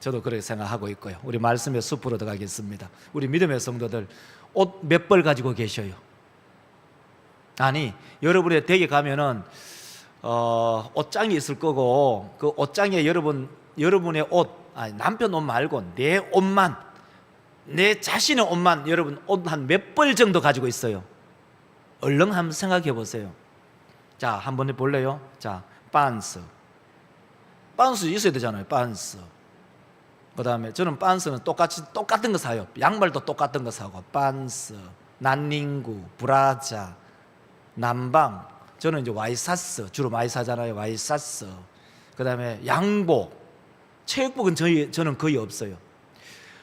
저도 그렇게 생각하고 있고요. 우리 말씀의 숲으로 들어가겠습니다. 우리 믿음의 성도들, 옷 몇 벌 가지고 계셔요? 아니, 여러분의 댁에 가면은 옷장이 있을 거고, 그 옷장에 여러분의 옷, 아니, 남편 옷 말고 내 옷만, 내 자신의 옷만 여러분 옷 한 몇 벌 정도 가지고 있어요? 얼른 한번 생각해 보세요. 자, 한번 해볼래요? 자, 반스 있어야 되잖아요. 반스. 그 다음에 저는 반스는 똑같은 거 사요. 양말도 똑같은 거 사고, 반스, 난닝구, 브라자, 남방. 저는 이제 와이사스 주로 많이 사잖아요. 와이사스. 그 다음에 양복, 체육복은 저는 거의 없어요.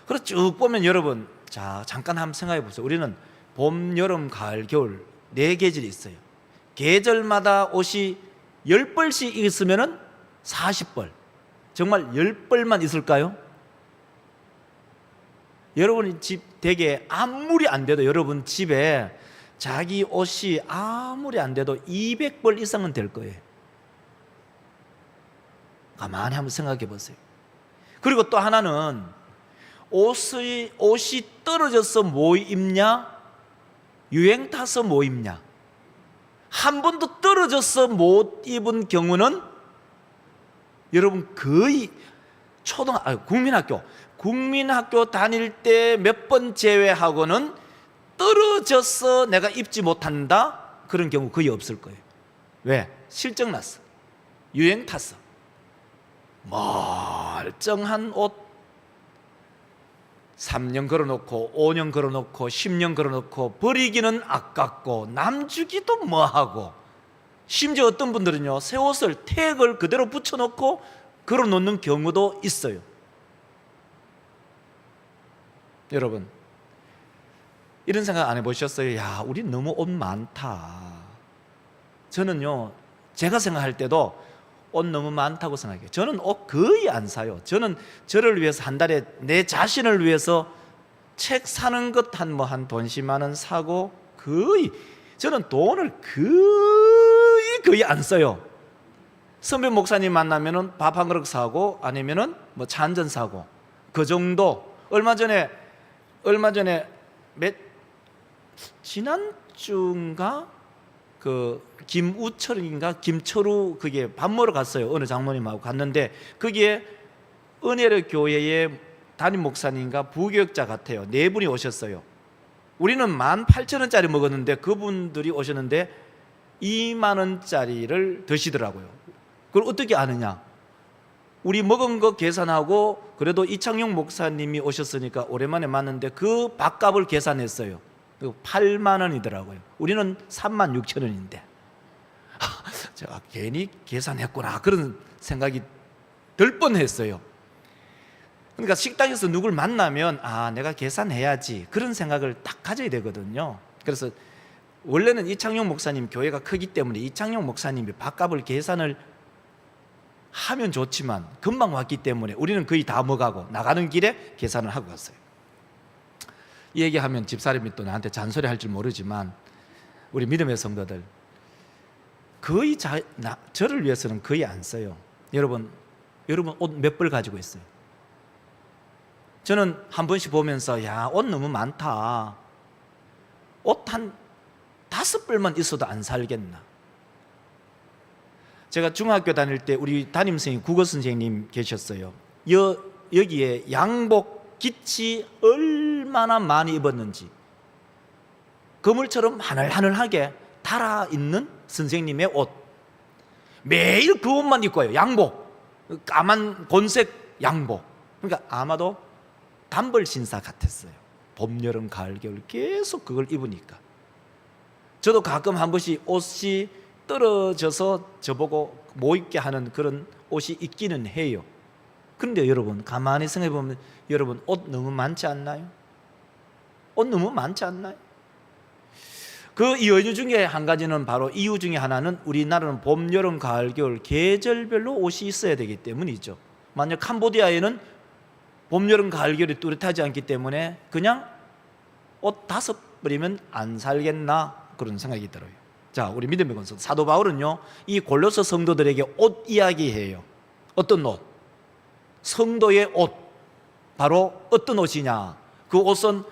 그래서 쭉 보면 여러분, 자, 잠깐 한번 생각해 보세요. 우리는 봄, 여름, 가을, 겨울 4계절이 있어요. 계절마다 옷이 10벌씩 있으면 40벌. 정말 10벌만 있을까요? 여러분 집 댁에 아무리 안 돼도, 여러분 집에 자기 옷이 아무리 안 돼도 200벌 이상은 될 거예요. 가만히 한번 생각해 보세요. 그리고 또 하나는 옷이 떨어져서 뭐 입냐? 유행 타서 뭐 입냐? 한 번도 떨어져서 못 입은 경우는 여러분 거의 국민학교 다닐 때 몇 번 제외하고는 떨어져서 내가 입지 못한다? 그런 경우 거의 없을 거예요. 왜? 실적 났어. 유행 탔어. 멀쩡한 옷 3년 걸어놓고 5년 걸어놓고 10년 걸어놓고 버리기는 아깝고 남주기도 뭐하고, 심지어 어떤 분들은요 새 옷을 태그를 그대로 붙여놓고 걸어놓는 경우도 있어요. 여러분 이런 생각 안 해보셨어요? 야, 우리 너무 옷 많다. 저는요 제가 생각할 때도 옷 너무 많다고 생각해요. 저는 옷 거의 안 사요. 저는 저를 위해서 한 달에 내 자신을 위해서 책 사는 것 한 돈 10만 원 사고, 저는 돈을 거의 안 써요. 선배 목사님 만나면은 밥 한 그릇 사고, 아니면은 차 한 잔 사고, 그 정도. 얼마 전에 지난주인가 김우철인가 김철우 그게 밥 먹으러 갔어요. 어느 장모님하고 갔는데 거기에 은혜로 교회의 담임 목사님과 부교역자 같아요. 4분이 오셨어요. 우리는 18,000원짜리 먹었는데 그분들이 오셨는데 2만 원짜리를 드시더라고요. 그걸 어떻게 아느냐? 우리 먹은 거 계산하고, 그래도 이창용 목사님이 오셨으니까 오랜만에 만났는데 그 밥값을 계산했어요. 8만 원이더라고요. 우리는 36,000원인데 제가 괜히 계산했구나 그런 생각이 들 뻔했어요. 그러니까 식당에서 누굴 만나면 내가 계산해야지 그런 생각을 딱 가져야 되거든요. 그래서 원래는 이창용 목사님 교회가 크기 때문에 이창용 목사님이 밥값을 계산을 하면 좋지만 금방 왔기 때문에 우리는 거의 다 먹어가고 나가는 길에 계산을 하고 갔어요. 이 얘기하면 집사람이 또 나한테 잔소리할 줄 모르지만 우리 믿음의 성도들 거의 저를 위해서는 거의 안 써요. 여러분 옷 몇 벌 가지고 있어요? 저는 한 번씩 보면서 옷 너무 많다. 옷 한 5벌만 있어도 안 살겠나. 제가 중학교 다닐 때 우리 담임선생님 국어 선생님 계셨어요. 여기에 양복 기치 얼마나 많이 입었는지 그물처럼 하늘하늘하게 달아있는 선생님의 옷, 매일 그 옷만 입고 와요. 양복, 까만 곤색 양복. 그러니까 아마도 단벌 신사 같았어요. 봄, 여름, 가을, 겨울 계속 그걸 입으니까. 저도 가끔 한 번씩 옷이 떨어져서 저보고 못 입게 하는 그런 옷이 있기는 해요. 그런데 여러분 가만히 생각해 보면 여러분 옷 너무 많지 않나요? 옷 너무 많지 않나요? 그 이유 중에 한 가지는 바로 이유 중에 하나는 우리나라는 봄, 여름, 가을, 겨울 계절별로 옷이 있어야 되기 때문이죠. 만약 캄보디아에는 봄, 여름, 가을, 겨울이 뚜렷하지 않기 때문에 그냥 옷 5벌이면 안 살겠나 그런 생각이 들어요. 자, 우리 믿음의 권속 사도 바울은요 이 골로새 성도들에게 옷 이야기해요. 어떤 옷? 성도의 옷. 바로 어떤 옷이냐? 그 옷은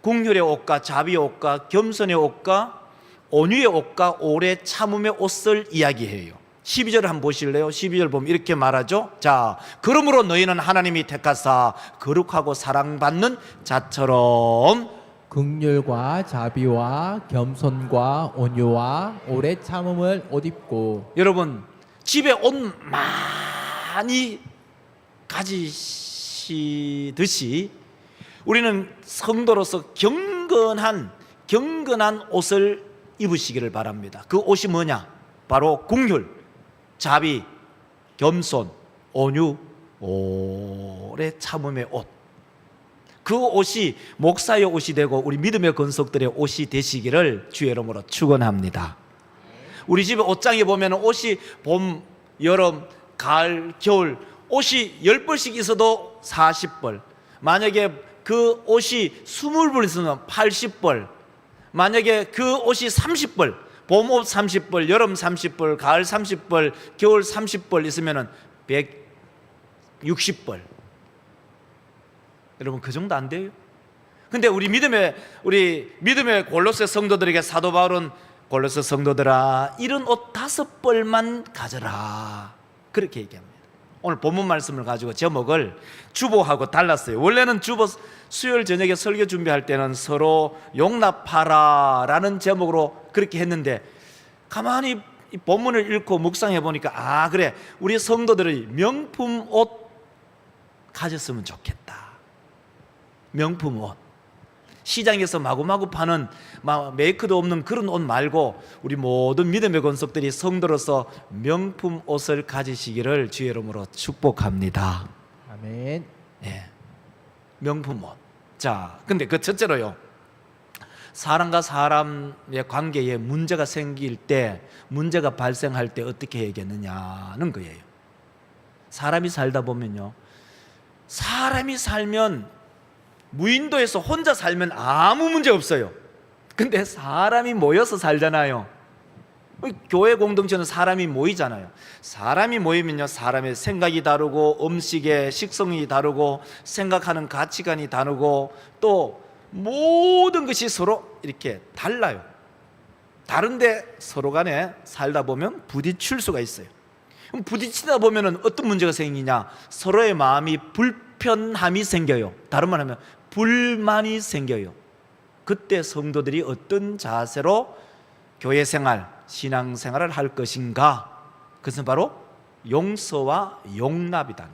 궁휼의 옷과 자비의 옷과 겸손의 옷과 온유의 옷과 오래 참음의 옷을 이야기해요. 12절을 한번 보실래요? 12절 보면 이렇게 말하죠. 자, 그러므로 너희는 하나님이 택하사 거룩하고 사랑받는 자처럼 긍휼과 자비와 겸손과 온유와 오래 참음을 옷 입고. 여러분 집에 옷 많이 가지시듯이 우리는 성도로서 경건한 옷을 입으시기를 바랍니다. 그 옷이 뭐냐? 바로 긍휼, 자비, 겸손, 온유, 오래 참음의 옷. 그 옷이 목사의 옷이 되고 우리 믿음의 권속들의 옷이 되시기를 주의 이름으로 축원합니다. 우리 집에 옷장에 보면 옷이 봄, 여름, 가을, 겨울 옷이 10벌씩 있어도 40벌, 만약에 그 옷이 20벌 있으면 80벌, 만약에 그 옷이 30벌, 봄옷 30벌, 여름 30벌, 가을 30벌, 겨울 30벌 있으면 160벌. 여러분 그 정도 안 돼요? 근데 우리 믿음의 골로새 성도들에게 사도 바울은 골로새 성도들아 이런 옷 5벌만 가져라 그렇게 얘기합니다. 오늘 본문 말씀을 가지고 제목을 주보하고 달랐어요. 원래는 주보 수요일 저녁에 설교 준비할 때는 서로 용납하라 라는 제목으로 그렇게 했는데 가만히 이 본문을 읽고 묵상해 보니까 아 그래 우리 성도들의 명품 옷 가졌으면 좋겠다. 명품 옷, 시장에서 마구마구 파는 메이크도 없는 그런 옷 말고 우리 모든 믿음의 권속들이 성도로서 명품 옷을 가지시기를 주의 이름으로 축복합니다. 아멘. 예, 명품 옷. 자, 근데 그 첫째로요, 사람과 사람의 관계에 문제가 생길 때, 문제가 발생할 때 어떻게 해야겠느냐는 거예요. 사람이 살다 보면요, 사람이 살면 무인도에서 혼자 살면 아무 문제 없어요. 근데 사람이 모여서 살잖아요. 교회 공동체는 사람이 모이잖아요. 사람이 모이면요, 사람의 생각이 다르고 음식의 식성이 다르고 생각하는 가치관이 다르고 또 모든 것이 서로 이렇게 달라요. 다른데 서로 간에 살다 보면 부딪힐 수가 있어요. 그럼 부딪히다 보면 어떤 문제가 생기냐? 서로의 마음이 불편함이 생겨요. 다른 말 하면 불만이 생겨요. 그때 성도들이 어떤 자세로 교회 생활, 신앙 생활을 할 것인가? 그것은 바로 용서와 용납이다.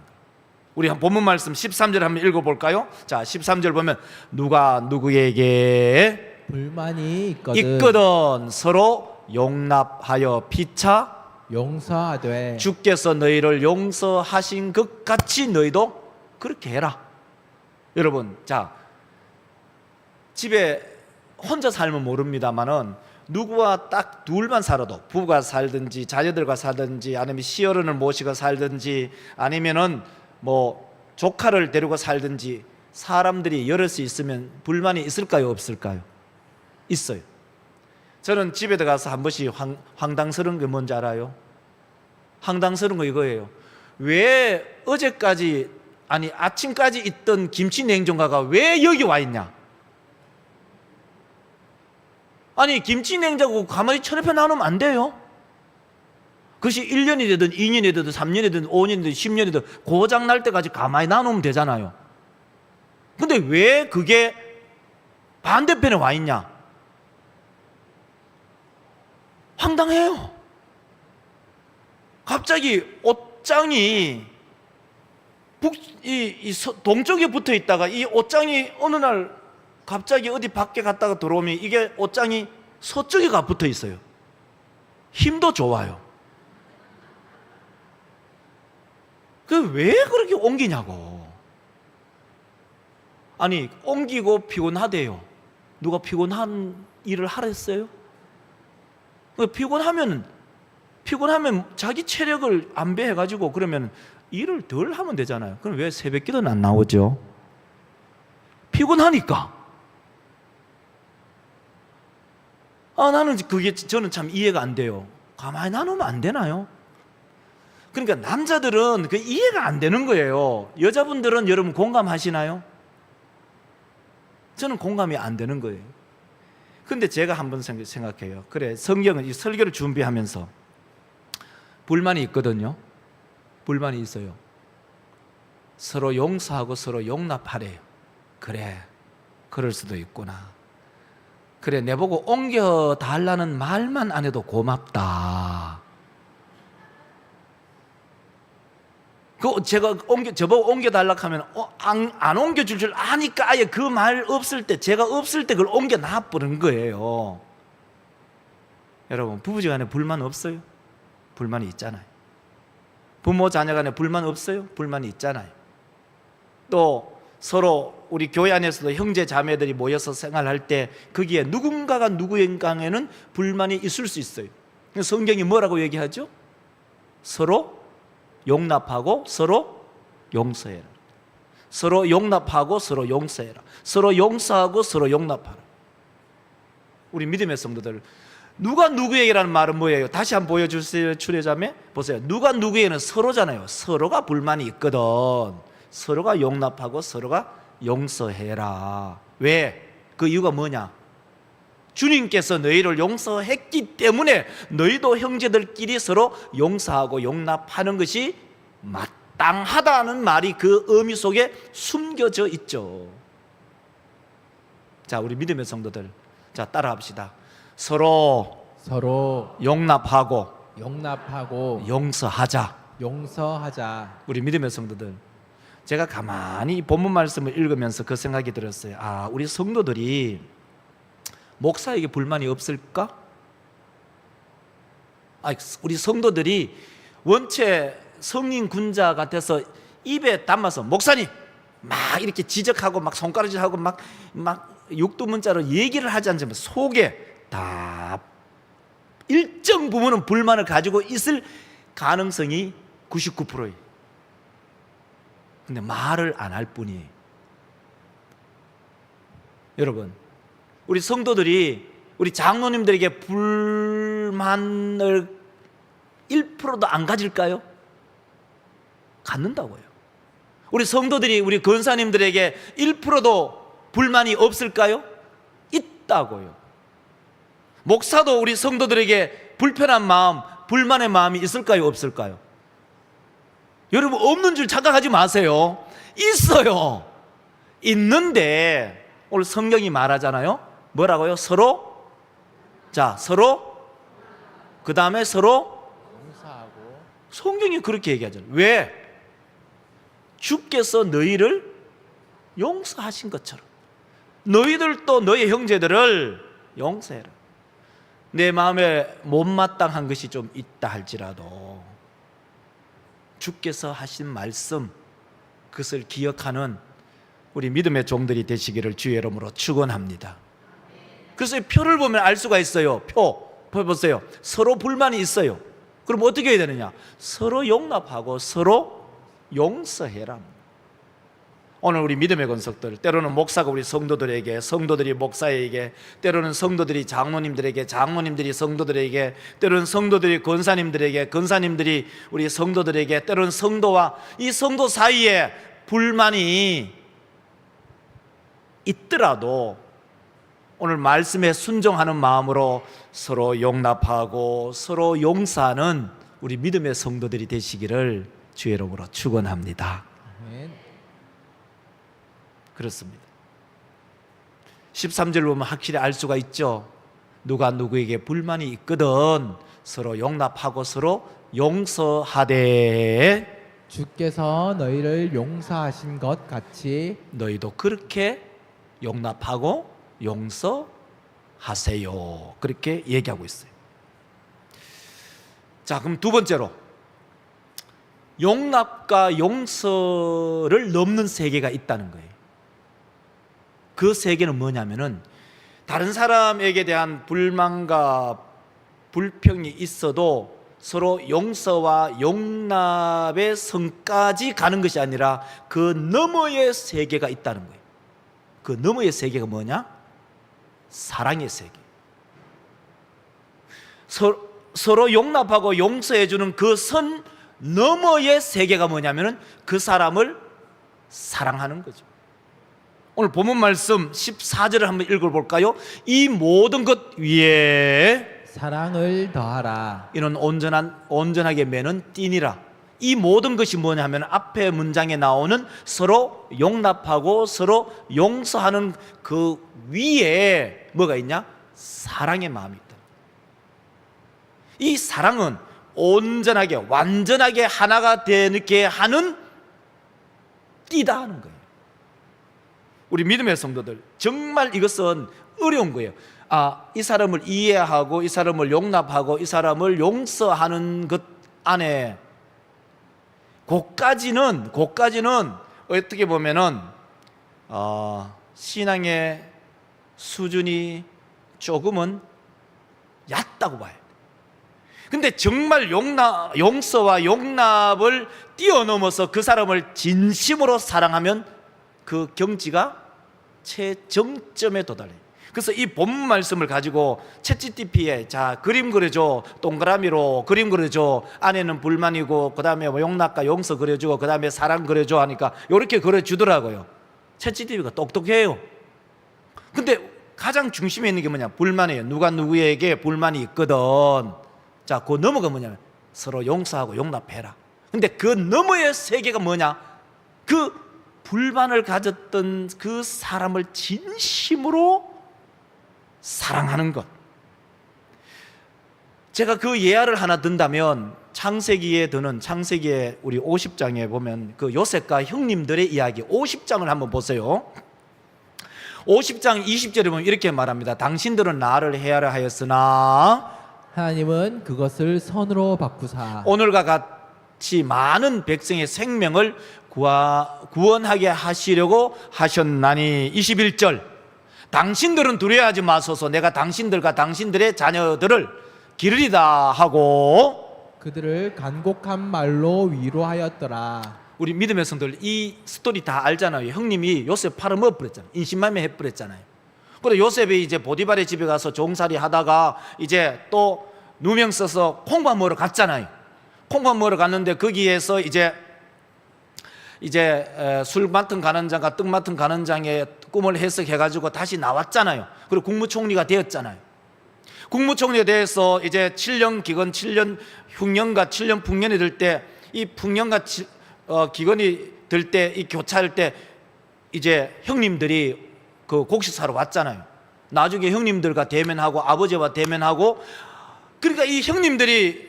우리 한 본문 말씀 13절 한번 읽어볼까요? 자, 13절 보면 누가 누구에게 불만이 있거든 서로 용납하여 피차 용서하되 주께서 너희를 용서하신 것 같이 너희도 그렇게 해라. 여러분, 자, 집에 혼자 살면 모릅니다만은 누구와 딱 둘만 살아도 부부가 살든지 자녀들과 살든지 아니면 시어른을 모시고 살든지 아니면은 뭐 조카를 데리고 살든지 사람들이 여럿이 있으면 불만이 있을까요? 없을까요? 있어요. 저는 집에 들어가서 한 번씩 황당스러운 게 뭔지 알아요? 황당스러운 거 이거예요. 왜 어제까지 아니 아침까지 있던 김치 냉장고가 왜 여기 와 있냐? 아니 김치 냉장고 가만히 처리해 놔놓으면 안 돼요. 그것이 1년이 되든 2년이 되든 3년이 되든 5년이 되든 10년이 되든 고장 날 때까지 가만히 놔놓으면 되잖아요. 근데 왜 그게 반대편에 와 있냐? 황당해요. 갑자기 옷장이 동쪽에 붙어 있다가 이 옷장이 어느 날 갑자기 어디 밖에 갔다가 들어오면 이게 옷장이 서쪽에 가 붙어 있어요. 힘도 좋아요. 그 왜 그렇게 옮기냐고. 아니 옮기고 피곤하대요. 누가 피곤한 일을 하랬어요? 피곤하면 자기 체력을 안배해가지고 그러면 일을 덜 하면 되잖아요. 그럼 왜 새벽기도는 안 나오죠? 피곤하니까. 나는 그게 저는 참 이해가 안 돼요. 가만히 놔놓으면 안 되나요? 그러니까 남자들은 그 이해가 안 되는 거예요. 여자분들은 여러분 공감하시나요? 저는 공감이 안 되는 거예요. 근데 제가 한번 생각해요. 그래, 성경은 이 설교를 준비하면서 불만이 있거든요. 불만이 있어요. 서로 용서하고 서로 용납하래요. 그래, 그럴 수도 있구나. 그래, 내보고 옮겨달라는 말만 안 해도 고맙다. 제가 저보고 옮겨달라고 하면 안 옮겨줄 줄 아니까 아예 그 말 없을 때, 제가 없을 때 그걸 옮겨놔버린 거예요. 여러분, 부부지간에 불만 없어요? 불만이 있잖아요. 부모 자녀간에 불만 없어요? 불만이 있잖아요. 또 서로 우리 교회 안에서도 형제 자매들이 모여서 생활할 때 거기에 누군가가 누구인가에는 불만이 있을 수 있어요. 성경이 뭐라고 얘기하죠? 서로 용납하고 서로 용서해라. 서로 용납하고 서로 용서해라. 서로 용서하고 서로 용납하라. 우리 믿음의 성도들, 누가 누구에게라는 말은 뭐예요? 다시 한번 보여주세요. 출애자매 보세요. 누가 누구에게는 서로잖아요. 서로가 불만이 있거든. 서로가 용납하고 서로가 용서해라. 왜? 그 이유가 뭐냐? 주님께서 너희를 용서했기 때문에 너희도 형제들끼리 서로 용서하고 용납하는 것이 마땅하다는 말이 그 의미 속에 숨겨져 있죠. 자, 우리 믿음의 성도들, 자, 따라합시다. 서로 용납하고 용서하자. 우리 믿음의 성도들, 제가 가만히 본문 말씀을 읽으면서 그 생각이 들었어요. 아, 우리 성도들이 목사에게 불만이 없을까? 우리 성도들이 원체 성인 군자 같아서 입에 담아서 목사님 막 이렇게 지적하고 막 손가락질하고 막 육두문자로 얘기를 하지 않지만 속에 다 일정 부분은 불만을 가지고 있을 가능성이 99%예요. 근데 말을 안 할 뿐이에요. 여러분, 우리 성도들이 우리 장로님들에게 불만을 1%도 안 가질까요? 갖는다고요. 우리 성도들이 우리 권사님들에게 1%도 불만이 없을까요? 있다고요. 목사도 우리 성도들에게 불편한 마음, 불만의 마음이 있을까요? 없을까요? 여러분, 없는 줄 착각하지 마세요. 있어요. 있는데 오늘 성경이 말하잖아요. 뭐라고요? 서로, 그 다음에 서로 용서하고. 성경이 그렇게 얘기하잖아요. 왜? 주께서 너희를 용서하신 것처럼 너희들도 너희 형제들을 용서해라. 내 마음에 못마땅한 것이 좀 있다 할지라도 주께서 하신 말씀, 그것을 기억하는 우리 믿음의 종들이 되시기를 주의 이름으로 축원합니다. 그래서 표를 보면 알 수가 있어요. 표 보세요. 서로 불만이 있어요. 그럼 어떻게 해야 되느냐? 서로 용납하고 서로 용서해라. 오늘 우리 믿음의 권속들, 때로는 목사가 우리 성도들에게, 성도들이 목사에게, 때로는 성도들이 장로님들에게, 장로님들이 성도들에게, 때로는 성도들이 권사님들에게, 권사님들이 우리 성도들에게, 때로는 성도와 이 성도 사이에 불만이 있더라도 오늘 말씀에 순종하는 마음으로 서로 용납하고 서로 용서하는 우리 믿음의 성도들이 되시기를 주의 이름으로 축원합니다. 아멘. 그렇습니다. 13절 보면 확실히 알 수가 있죠. 누가 누구에게 불만이 있거든 서로 용납하고 서로 용서하되 주께서 너희를 용서하신 것 같이 너희도 그렇게 용납하고 용서하세요. 그렇게 얘기하고 있어요. 자, 그럼 두 번째로 용납과 용서를 넘는 세계가 있다는 거예요. 그 세계는 뭐냐면은 다른 사람에게 대한 불만과 불평이 있어도 서로 용서와 용납의 선까지 가는 것이 아니라 그 너머의 세계가 있다는 거예요. 그 너머의 세계가 뭐냐? 사랑의 세계. 서로 용납하고 용서해 주는 그 선 너머의 세계가 뭐냐면은 그 사람을 사랑하는 거죠. 오늘 본문 말씀 14절을 한번 읽어볼까요? 이 모든 것 위에 사랑을 더하라. 이는 온전하게 매는 띠니라. 이 모든 것이 뭐냐면 앞에 문장에 나오는 서로 용납하고 서로 용서하는 그 위에 뭐가 있냐? 사랑의 마음이 있다. 이 사랑은 온전하게 완전하게 하나가 되게 하는 띠다 하는 거예요. 우리 믿음의 성도들, 정말 이것은 어려운 거예요. 이 사람을 이해하고 이 사람을 용납하고 이 사람을 용서하는 것 안에 그까지는 어떻게 보면은 신앙의 수준이 조금은 얕다고 봐요. 근데 정말 용서와 용납을 뛰어넘어서 그 사람을 진심으로 사랑하면 그 경지가 최정점에 도달해요. 그래서 이 본문 말씀을 가지고 챗GPT에 자 그림 그려줘, 동그라미로 그림 그려줘, 안에는 불만이고 그 다음에 뭐 용납과 용서 그려주고 그 다음에 사랑 그려줘 하니까 이렇게 그려주더라고요. 챗GPT가 똑똑해요. 근데 가장 중심에 있는 게 뭐냐? 불만이에요. 누가 누구에게 불만이 있거든. 자, 그 너머가 뭐냐면 서로 용서하고 용납해라. 근데 그 너머의 세계가 뭐냐? 그 불만을 가졌던 그 사람을 진심으로 사랑하는 것. 제가 그 예화를 하나 든다면 창세기에 우리 50장에 보면 그 요셉과 형님들의 이야기 50장을 한번 보세요. 50장 20절에 보면 이렇게 말합니다. 당신들은 나를 헤아려 하였으나 하나님은 그것을 선으로 바꾸사 오늘과 같이 많은 백성의 생명을 구원하게 하시려고 하셨나니. 21절 당신들은 두려워하지 마소서. 내가 당신들과 당신들의 자녀들을 기르리다 하고 그들을 간곡한 말로 위로하였더라. 우리 믿음의 성도들 이 스토리 다 알잖아요. 형님이 요셉 팔아먹어버렸잖아요. 인신매매 해버렸잖아요. 그리고 요셉이 이제 보디발의 집에 가서 종살이 하다가 이제 또 누명 써서 콩밥 먹으러 갔잖아요. 콩밥 먹으러 갔는데 거기에서 이제 술 맡은 간원장과 떡 맡은 간원장의 꿈을 해석해가지고 다시 나왔잖아요. 그리고 국무총리가 되었잖아요. 국무총리에 대해서 이제 7년 기간, 7년 흉년과 7년 풍년이 들 때 이 풍년과 기간이 들 때 이 교차할 때 이제 형님들이 그 곡식 사러 왔잖아요. 나중에 형님들과 대면하고 아버지와 대면하고 그러니까 이 형님들이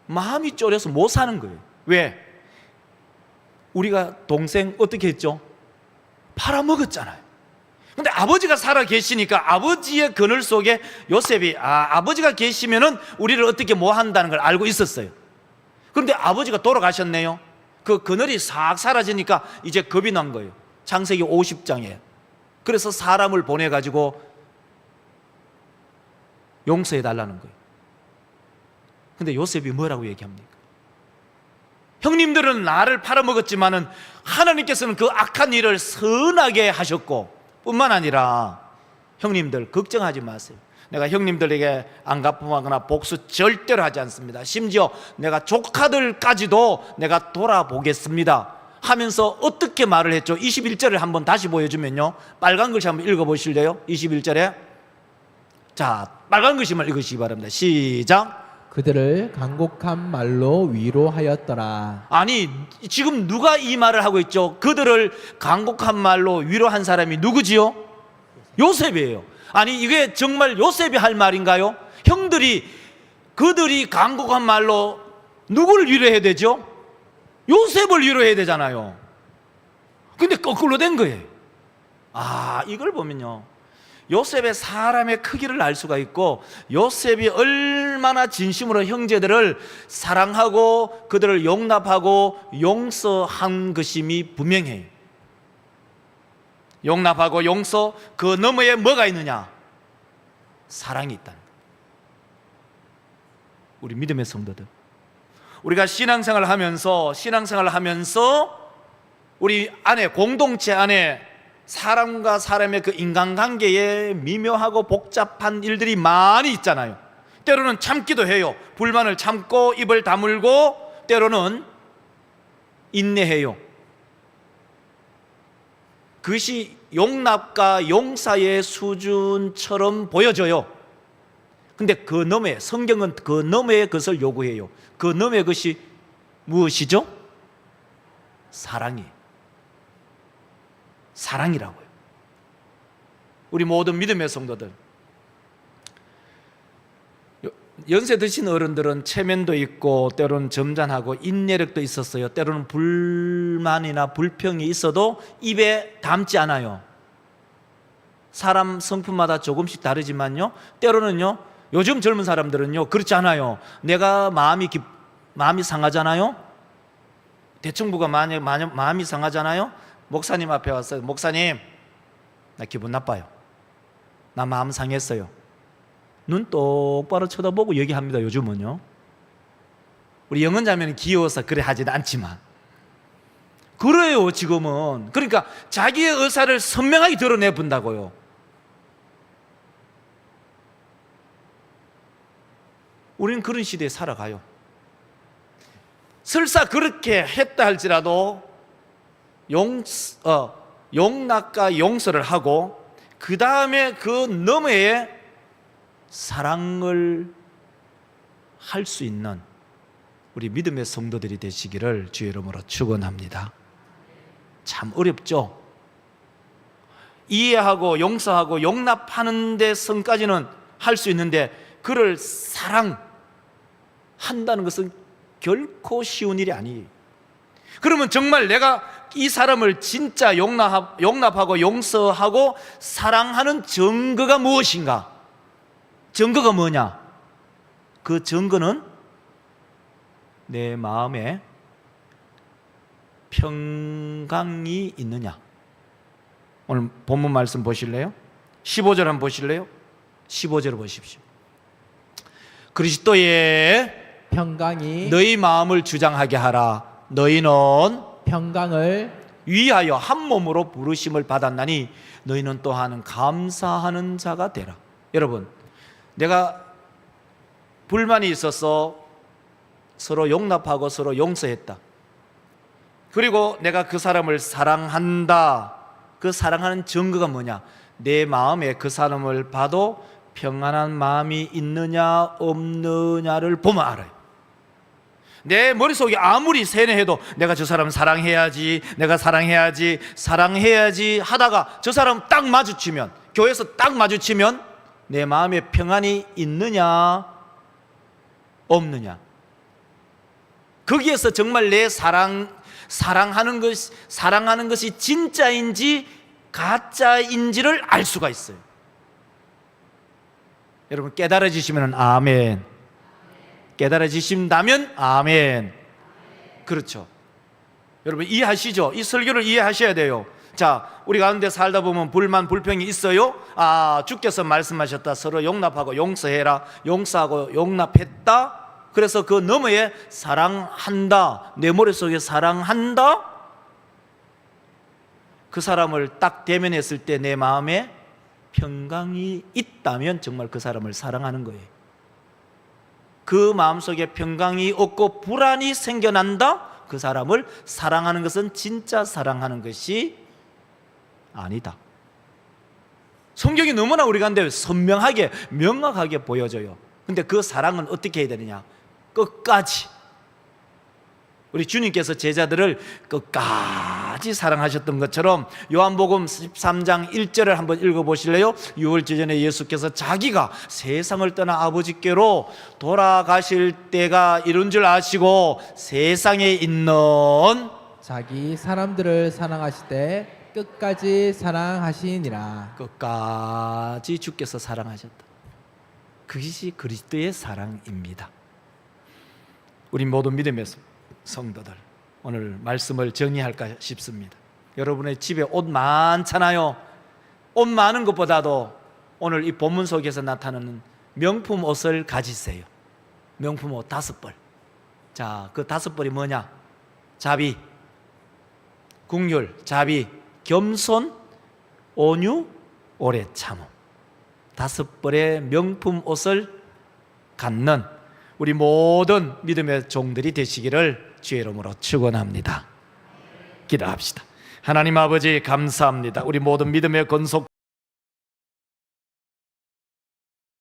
마음이 쫄여서 못 사는 거예요. 왜? 우리가 동생 어떻게 했죠? 팔아먹었잖아요. 근데 아버지가 살아 계시니까 아버지의 그늘 속에 요셉이 아버지가 계시면은 우리를 어떻게 뭐 한다는 걸 알고 있었어요. 그런데 아버지가 돌아가셨네요. 그 그늘이 싹 사라지니까 이제 겁이 난 거예요. 창세기 50장에. 그래서 사람을 보내가지고 용서해 달라는 거예요. 근데 요셉이 뭐라고 얘기합니까? 형님들은 나를 팔아먹었지만은 하나님께서는 그 악한 일을 선하게 하셨고 뿐만 아니라 형님들 걱정하지 마세요. 내가 형님들에게 안 갚음하거나 복수 절대로 하지 않습니다. 심지어 내가 조카들까지도 내가 돌아보겠습니다 하면서 어떻게 말을 했죠? 21절을 한번 다시 보여주면요, 빨간 글씨 한번 읽어보실래요? 21절에 자, 빨간 글씨만 읽으시기 바랍니다. 시작. 그들을 간곡한 말로 위로하였더라. 아니 지금 누가 이 말을 하고 있죠? 그들을 간곡한 말로 위로한 사람이 누구지요? 요셉이에요. 아니 이게 정말 요셉이 할 말인가요? 그들이 간곡한 말로 누구를 위로해야 되죠? 요셉을 위로해야 되잖아요. 근데 거꾸로 된 거예요. 이걸 보면요, 요셉의 사람의 크기를 알 수가 있고 요셉이 얼마나 진심으로 형제들을 사랑하고 그들을 용납하고 용서한 것임이 분명해요. 용납하고 용서, 그 너머에 뭐가 있느냐? 사랑이 있다는 거예요. 우리 믿음의 성도들, 우리가 신앙생활을 하면서 우리 안에, 공동체 안에 사람과 사람의 그 인간관계에 미묘하고 복잡한 일들이 많이 있잖아요. 때로는 참기도 해요. 불만을 참고 입을 다물고 때로는 인내해요. 그것이 용납과 용서의 수준처럼 보여져요. 근데 그 너머에, 성경은 그 너머에 그것을 요구해요. 그 너머에 그것이 무엇이죠? 사랑이에요. 사랑이라고요. 우리 모든 믿음의 성도들, 연세 드신 어른들은 체면도 있고 때로는 점잖하고 인내력도 있었어요. 때로는 불만이나 불평이 있어도 입에 담지 않아요. 사람 성품마다 조금씩 다르지만요, 때로는요, 요즘 젊은 사람들은요 그렇지 않아요. 내가 마음이 상하잖아요. 대청부가 마음이 상하잖아요. 목사님 앞에 왔어요. 목사님, 나 기분 나빠요. 나 마음 상했어요. 눈 똑바로 쳐다보고 얘기합니다. 요즘은요. 우리 영은자매는 귀여워서 그래 하지도 않지만 그래요. 지금은. 그러니까 자기의 의사를 선명하게 드러내 본다고요. 우리는 그런 시대에 살아가요. 설사 그렇게 했다 할지라도 용납과 용서를 하고 그 다음에 그 너머에 사랑을 할 수 있는 우리 믿음의 성도들이 되시기를 주의 이름으로 축원합니다. 참 어렵죠. 이해하고 용서하고 용납하는 데 선까지는 할 수 있는데 그를 사랑한다는 것은 결코 쉬운 일이 아니에요. 그러면 정말 내가 이 사람을 진짜 용납하고 용서하고 사랑하는 증거가 무엇인가? 증거가 뭐냐? 그 증거는 내 마음에 평강이 있느냐? 오늘 본문 말씀 보실래요? 15절 한번 보실래요? 15절을 보십시오. 그리스도의 평강이 너희 마음을 주장하게 하라. 너희는 평강을 위하여 한 몸으로 부르심을 받았나니 너희는 또한 감사하는 자가 되라. 여러분, 내가 불만이 있어서 서로 용납하고 서로 용서했다. 그리고 내가 그 사람을 사랑한다. 그 사랑하는 증거가 뭐냐? 내 마음에 그 사람을 봐도 평안한 마음이 있느냐 없느냐를 보면 알아요. 내 머릿속에 아무리 세뇌해도 내가 저 사람 사랑해야지, 내가 사랑해야지 하다가 저 사람 딱 마주치면, 교회에서 딱 마주치면 내 마음에 평안이 있느냐 없느냐, 거기에서 정말 내 사랑하는 것이 진짜인지 가짜인지를 알 수가 있어요. 여러분 깨달아지시면 아멘. 깨달아지신다면 아멘. 그렇죠. 여러분 이해하시죠? 이 설교를 이해하셔야 돼요. 자, 우리 가운데 살다 보면 불만 불평이 있어요. 주께서 말씀하셨다. 서로 용납하고 용서해라. 용서하고 용납했다. 그래서 그 너머에 사랑한다. 내 머릿속에 사랑한다. 그 사람을 딱 대면했을 때 내 마음에 평강이 있다면 정말 그 사람을 사랑하는 거예요. 그 마음속에 평강이 없고 불안이 생겨난다? 그 사람을 사랑하는 것은 진짜 사랑하는 것이 아니다. 성경이 너무나 우리 가운데 선명하게 명확하게 보여져요. 근데 그 사랑은 어떻게 해야 되느냐? 끝까지. 우리 주님께서 제자들을 끝까지 사랑하셨던 것처럼 요한복음 13장 1절을 한번 읽어보실래요? 유월절전에 예수께서 자기가 세상을 떠나 아버지께로 돌아가실 때가 이른 줄 아시고 세상에 있는 자기 사람들을 사랑하시되 끝까지 사랑하시니라. 끝까지 주께서 사랑하셨다. 그것이 그리스도의 사랑입니다. 우리 모든 믿음의 성도들, 오늘 말씀을 정리할까 싶습니다. 여러분의 집에 옷 많잖아요. 옷 많은 것보다도 오늘 이 본문 속에서 나타나는 명품 옷을 가지세요. 명품 옷 5벌. 자, 그 5벌이 뭐냐? 자비, 국률, 자비, 겸손, 온유, 오래 참음. 5벌의 명품 옷을 갖는 우리 모든 믿음의 종들이 되시기를 주의 이름으로 축원합니다. 기도합시다. 하나님 아버지 감사합니다. 우리 모든 믿음의 건속